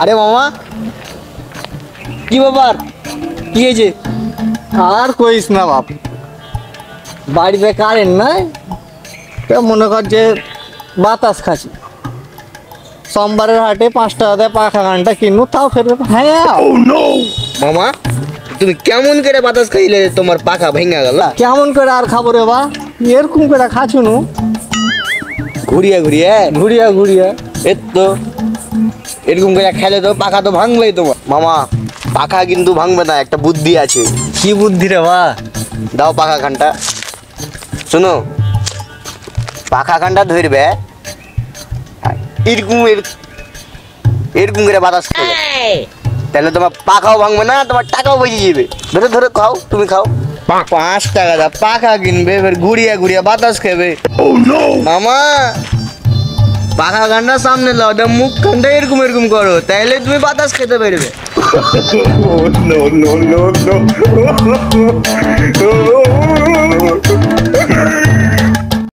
আরে মামা কি ব্যাপার, কি হয়েছে? আর কইস না বাপ, বাড়িতে কারেন্ট নাই, মনে কর যে বাতাস খাচ্ছি। সোমবারের হাটে 5 টাকা দিয়ে পাখা গানটা কিনবো, তাও ফেরবে। হ্যাঁ মামা তুমি কেমন করে বাতাস খাইলে তোমার পাখা ভেঙে গেল? কেমন করে আর খাবো রে বা, এরকম করে খাচ্ছু নু ঘুরিয়া ঘুরিয়া ঘুরিয়া ঘুরিয়া। এর তো এরকম করে খেলে তো পাখা তো ভাঙবেই তোমার। মামা পাখা কিন্তু ভাঙবে না, একটা বুদ্ধি আছে। কি বুদ্ধি রে বা? দাও পাখা খানটা, শোনো পাখা খানটা ধরবে এরকম এরকম করে বাতাস খাবে, তাহলে তোমার পাখাও ভাঙবে না, তোমার টাকাও বেঁচে যাবে। ধরে ধরে খাও, তুমি খাও। 5 টাকা দা পাখা কিনবে, এবার ঘুরিয়া ঘুরিয়া বাতাস খাবে। মামা পাখা গানটা সামনে লাও, মুখ খানটা এরকম এরকম করো, তাইলে তুমি বাতাস খেতে পারবে। no.